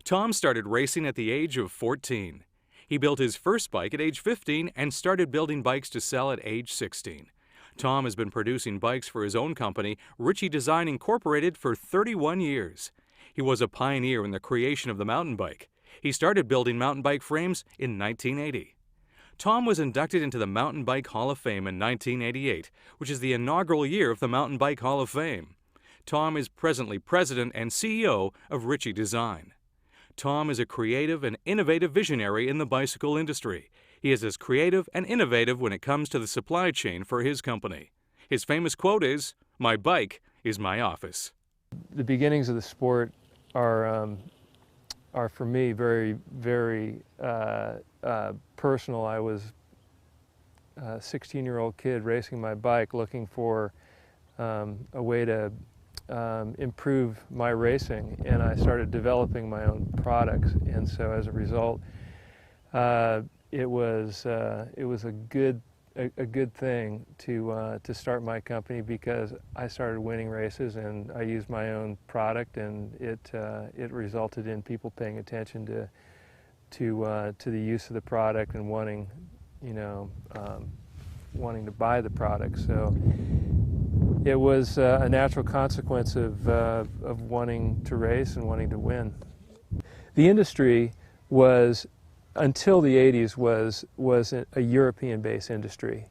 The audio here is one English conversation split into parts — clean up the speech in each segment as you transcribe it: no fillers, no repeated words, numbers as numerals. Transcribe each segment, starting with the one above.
Tom started racing at the age of 14. He built his first bike at age 15 and started building bikes to sell at age 16. Tom has been producing bikes for his own company, Ritchey Design Incorporated, for 31 years. He was a pioneer in the creation of the mountain bike. He started building mountain bike frames in 1980. Tom was inducted into the Mountain Bike Hall of Fame in 1988, which is the inaugural year of the Mountain Bike Hall of Fame. Tom is presently president and CEO of Ritchey Design. Tom is a creative and innovative visionary in the bicycle industry. He is as creative and innovative when it comes to the supply chain for his company. His famous quote is, "My bike is my office." The beginnings of the sport are for me very, very personal. I was a 16-year-old kid racing my bike, looking for a way to improve my racing, and I started developing my own products. And so, as a result, it was a good thing to start my company, because I started winning races and I used my own product, and it resulted in people paying attention to the use of the product and wanting to buy the product. So it was a natural consequence of wanting to race and wanting to win. The industry was, until the 80s, was a European-based industry,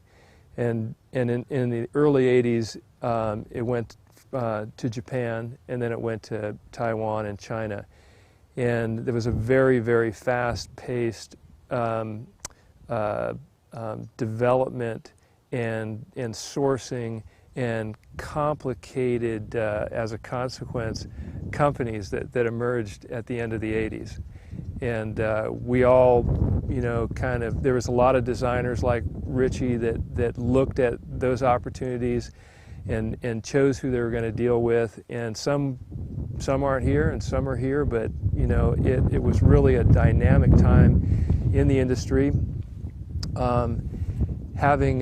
and in the early 80s it went to Japan, and then it went to Taiwan and China, and there was a very, very fast-paced development and sourcing and complicated, as a consequence, companies that emerged at the end of the 80s. And we all, there was a lot of designers like Ritchey that looked at those opportunities and chose who they were going to deal with. And some aren't here and some are here, but it was really a dynamic time in the industry. Having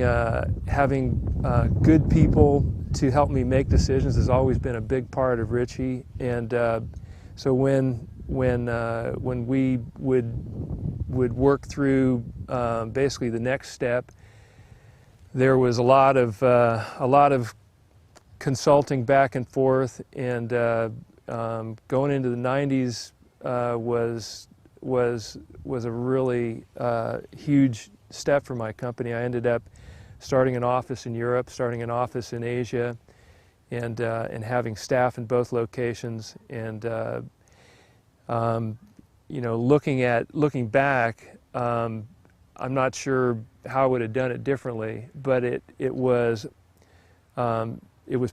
good people to help me make decisions has always been a big part of Ritchey. And so when we would work through basically the next step, there was a lot of consulting back and forth, and going into the 90s was a really huge step for my company. I ended up starting an office in Europe, starting an office in Asia, and having staff in both locations. And looking back, I'm not sure how I would have done it differently, but it was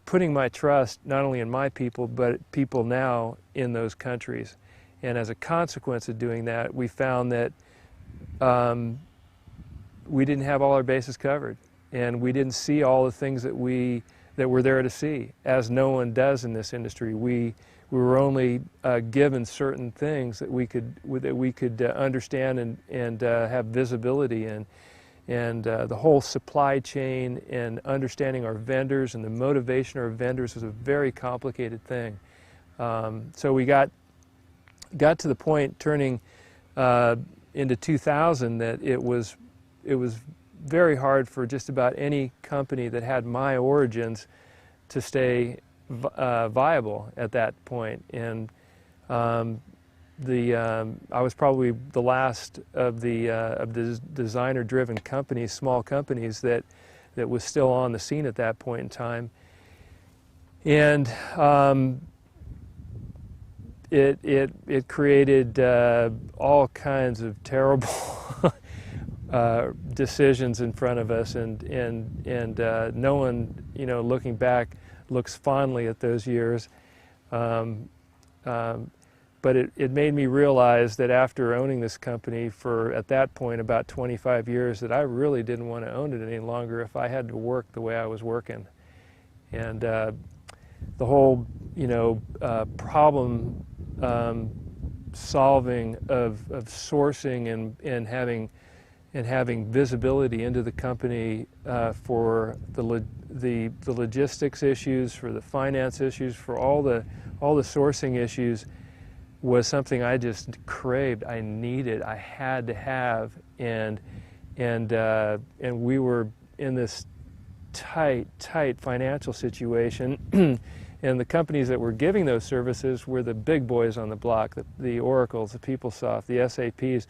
putting my trust not only in my people, but people now in those countries. And as a consequence of doing that, we found that we didn't have all our bases covered, and we didn't see all the things that were there to see, as no one does in this industry. We were only given certain things that we could understand and have visibility in, and the whole supply chain and understanding our vendors and the motivation of our vendors was a very complicated thing. So we got to the point, turning into 2000, that it was very hard for just about any company that had my origins to stay viable at that point. And I was probably the last of the designer-driven companies, small companies, that was still on the scene at that point in time. And it created all kinds of terrible decisions in front of us, and no one, looking back, looks fondly at those years. But it made me realize that after owning this company for, at that point, about 25 years, that I really didn't want to own it any longer if I had to work the way I was working. And the whole, problem solving of sourcing and having visibility into the company for the logistics issues, for the finance issues, for all the sourcing issues, was something I just craved, I needed, I had to have, and we were in this tight financial situation, and the companies that were giving those services were the big boys on the block, the Oracles, the PeopleSoft, the SAPs,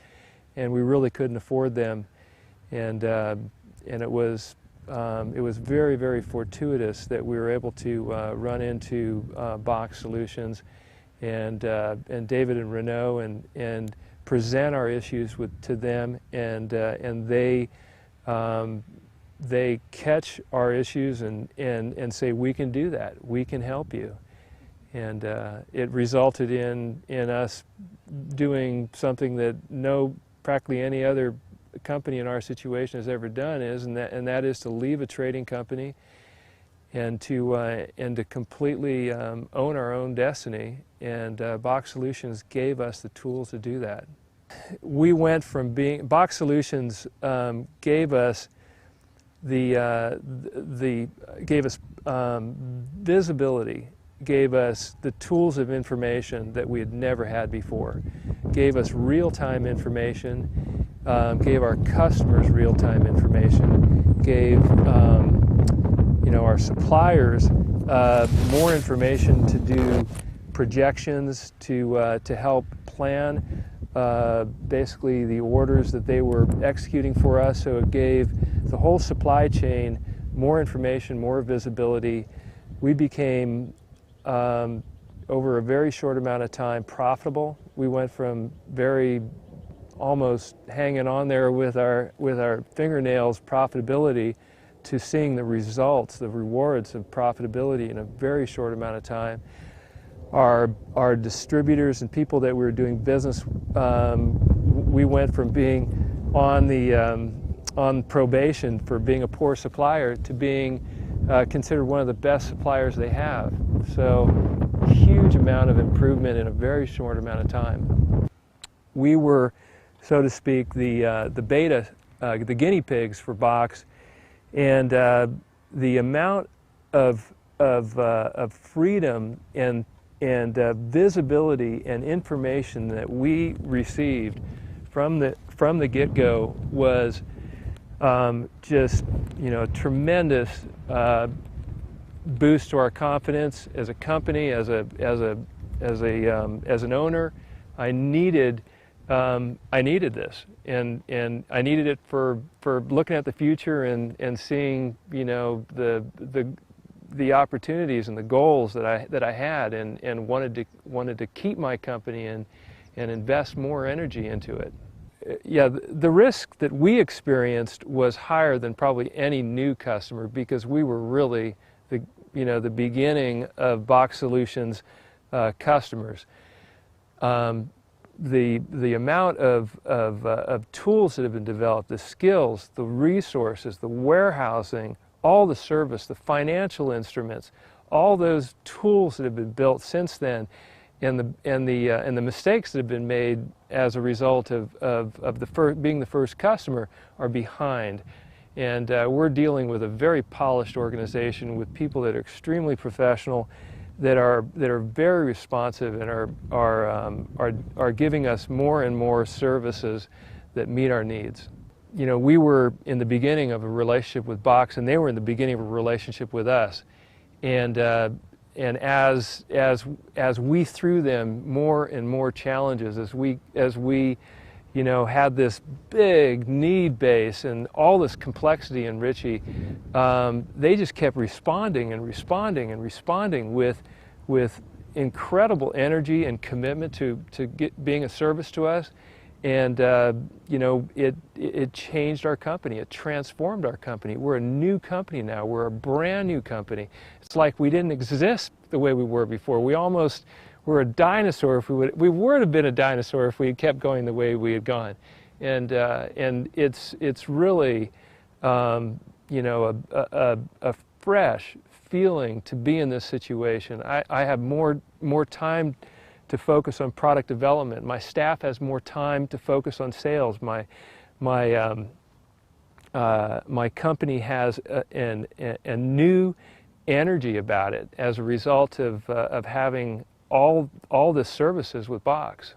and we really couldn't afford them, and it was very fortuitous that we were able to run into Box Solutions and David and Renault and present our issues to them, and they catch our issues and say, we can do that, we can help you. And it resulted in us doing something that practically any other company in our situation has ever done, and that is to leave a trading company and to completely own our own destiny. And Box Solutions gave us the tools to do that. We went from Box Solutions gave us visibility, gave us the tools of information that we had never had before, gave us real-time information, gave our customers real-time information, gave our suppliers more information to do projections, to help plan basically the orders that they were executing for us. So it gave the whole supply chain more information, more visibility. We became, over a very short amount of time, profitable. We went from almost hanging on there with our fingernails profitability to seeing the results, the rewards of profitability in a very short amount of time. Our distributors and people that we were doing business, we went from being on probation for being a poor supplier to being considered one of the best suppliers they have. So huge amount of improvement in a very short amount of time. We were, so to speak, the beta, the guinea pigs for Box, and the amount of freedom and visibility and information that we received from the get-go was just a tremendous boost to our confidence as a company, as an owner. I needed this, and I needed it for looking at the future and seeing the opportunities and the goals that I had, and wanted to keep my company and invest more energy into it. Yeah, the risk that we experienced was higher than probably any new customer, because we were really the beginning of Box Solutions customers. The amount of tools that have been developed, the skills, the resources, the warehousing, all the service, the financial instruments, all those tools that have been built since then, and the mistakes that have been made as a result of being the first customer are behind. And we're dealing with a very polished organization with people that are extremely professional, that are very responsive, and are giving us more and more services that meet our needs. We were in the beginning of a relationship with Box, and they were in the beginning of a relationship with us. And as we threw them more and more challenges, as we had this big need base and all this complexity in Ritchey, they just kept responding and responding and responding with incredible energy and commitment to being a service to us. And it changed our company. It transformed our company. We're a new company now. We're a brand new company. It's like we didn't exist the way we were before. We almost were a dinosaur. If we would have been a dinosaur if we had kept going the way we had gone. And it's really a fresh feeling to be in this situation. I have more time to focus on product development. My staff has more time to focus on sales. My company has a new energy about it as a result of having all the services with box.